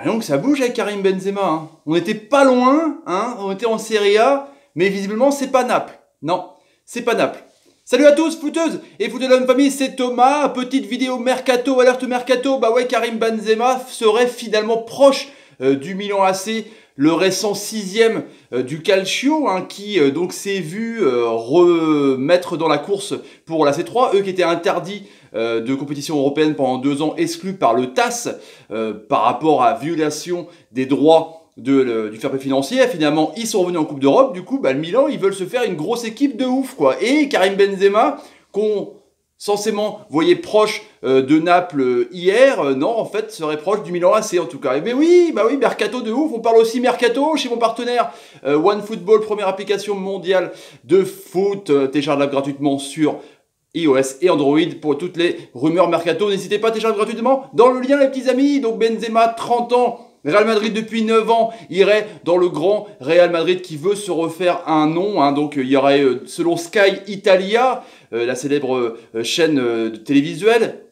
Donc ça bouge avec Karim Benzema. Hein. On n'était pas loin, hein, on était en Serie A, mais visiblement c'est pas Naples. Non, c'est pas Naples. Salut à tous, footeuses et footeux de la même famille, c'est Thomas. Petite vidéo mercato, alerte mercato. Bah ouais, Karim Benzema serait finalement proche du Milan AC, le récent 6e du Calcio, hein, qui donc s'est vu remettre dans la course pour la C3, eux qui étaient interdits de compétition européenne pendant 2 ans, exclus par le TAS par rapport à violation des droits du fair play financier. Finalement, ils sont revenus en Coupe d'Europe. Du coup, bah, le Milan, ils veulent se faire une grosse équipe de ouf, quoi. Et Karim Benzema, qu'on censément voyait proche de Naples hier, non, en fait, serait proche du Milan AC en tout cas. Et ben oui, bah oui, mercato de ouf. On parle aussi mercato chez mon partenaire OneFootball, première application mondiale de foot, téléchargeable gratuitement sur iOS et Android pour toutes les rumeurs mercato. N'hésitez pas à télécharger gratuitement dans le lien, les petits amis. Donc Benzema, 30 ans, Real Madrid depuis 9 ans, irait dans le grand Real Madrid qui veut se refaire un nom. Hein. Donc il y aurait, selon Sky Italia, la célèbre chaîne télévisuelle,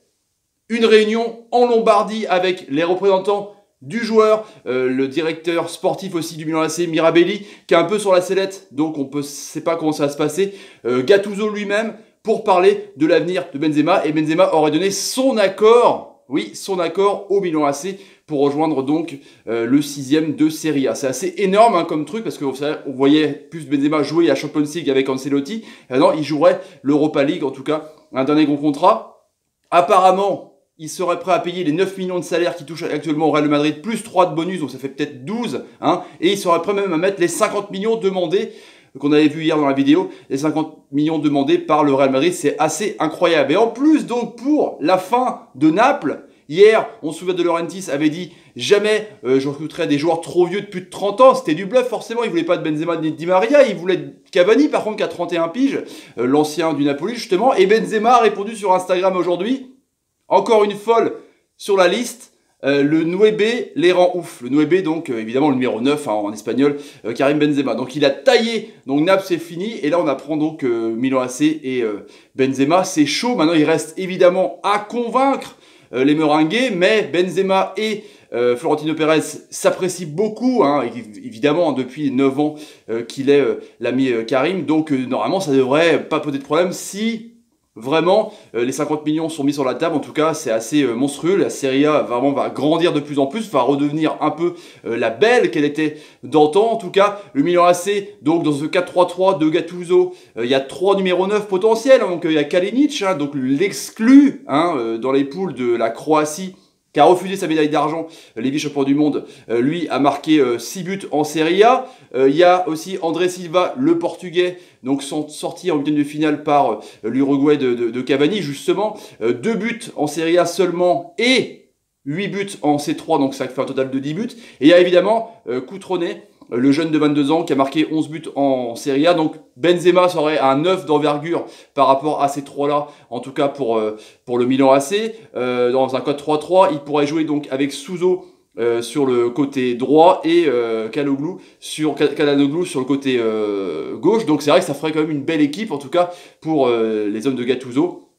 une réunion en Lombardie avec les représentants du joueur, le directeur sportif aussi du Milan AC, Mirabelli, qui est un peu sur la sellette, donc on ne sait pas comment ça va se passer. Gattuso lui-même, pour parler de l'avenir de Benzema, et Benzema aurait donné son accord, oui, son accord au Milan AC pour rejoindre donc le 6e de Serie A. C'est assez énorme hein, comme truc, parce qu'on voyait plus Benzema jouer à la Champions League avec Ancelotti, non, il jouerait l'Europa League, en tout cas, un dernier gros contrat. Apparemment, il serait prêt à payer les 9 millions de salaire qu'il touche actuellement au Real Madrid, plus 3 de bonus, donc ça fait peut-être 12, hein, et il serait prêt même à mettre les 50 millions demandés qu'on avait vu hier dans la vidéo, les 50 millions demandés par le Real Madrid, c'est assez incroyable. Et en plus, donc, pour la fin de Naples, hier, on se souvient de Laurentiis avait dit « Jamais je recruterai des joueurs trop vieux de plus de 30 ans ». C'était du bluff, forcément, il voulait pas de Benzema ni de Di Maria, il voulait Cavani, par contre, qui a 31 piges, l'ancien du Napoli, justement. Et Benzema a répondu sur Instagram aujourd'hui, encore une folle sur la liste, le 9 les rend ouf. Le 9 donc évidemment le numéro 9 hein, en espagnol, Karim Benzema. Donc il a taillé, donc Naples c'est fini. Et là on apprend donc Milan AC et Benzema, c'est chaud. Maintenant il reste évidemment à convaincre les Merengues. Mais Benzema et Florentino Pérez s'apprécient beaucoup, hein, évidemment depuis 9 ans qu'il est l'ami Karim. Donc normalement ça devrait pas poser de problème si vraiment, les 50 millions sont mis sur la table. En tout cas, c'est assez monstrueux. La Serie A vraiment va grandir de plus en plus, va redevenir un peu la belle qu'elle était d'antan. En tout cas, le Milan AC, donc dans ce 4-3-3 de Gattuso, il y a 3 numéros 9 potentiels. Hein, donc il y a Kalinic, hein, donc l'exclu hein, dans les poules de la Croatie, qui a refusé sa médaille d'argent, les vice-champions du monde, lui a marqué 6 buts en Serie A. Il y a aussi André Silva, le Portugais, donc sorti en huitième de finale par l'Uruguay de Cavani, justement. 2 buts en Serie A seulement et 8 buts en C3, donc ça fait un total de 10 buts. Et il y a évidemment Cutrone, le jeune de 22 ans qui a marqué 11 buts en Serie A. Donc Benzema serait un 9 d'envergure par rapport à ces 3-là, en tout cas pour le Milan AC. Dans un code 3-3, il pourrait jouer donc avec Souzo sur le côté droit et Calhanoglu sur le côté gauche. Donc c'est vrai que ça ferait quand même une belle équipe, en tout cas pour les hommes de Gattuso.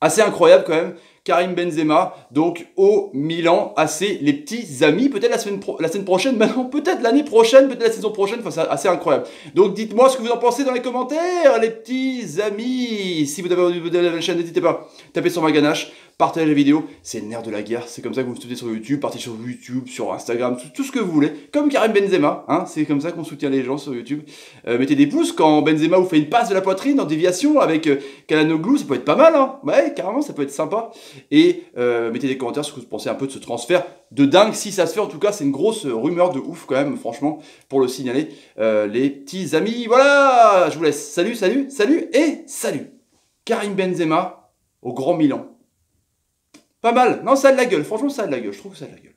Assez incroyable quand même. Karim Benzema, donc au Milan AC, les petits amis, peut-être la semaine prochaine, maintenant peut-être l'année prochaine, peut-être la saison prochaine, enfin c'est assez incroyable. Donc dites-moi ce que vous en pensez dans les commentaires, les petits amis. Si vous avez envie de la chaîne, n'hésitez pas, tapez sur ma ganache, partagez la vidéo, c'est le nerf de la guerre, c'est comme ça que vous me soutenez sur YouTube, partez sur YouTube, sur Instagram, tout ce que vous voulez, comme Karim Benzema, hein, c'est comme ça qu'on soutient les gens sur YouTube. Mettez des pouces quand Benzema vous fait une passe de la poitrine en déviation avec Calhanoglu, ça peut être pas mal, hein, ouais, carrément, ça peut être sympa. Et mettez des commentaires sur ce que vous pensez un peu de ce transfert de dingue, si ça se fait. En tout cas, c'est une grosse rumeur de ouf quand même, franchement, pour le signaler, les petits amis. Voilà, je vous laisse. Salut, salut, salut et salut. Karim Benzema au Grand Milan. Pas mal. Non, ça a de la gueule. Franchement, ça a de la gueule. Je trouve que ça a de la gueule.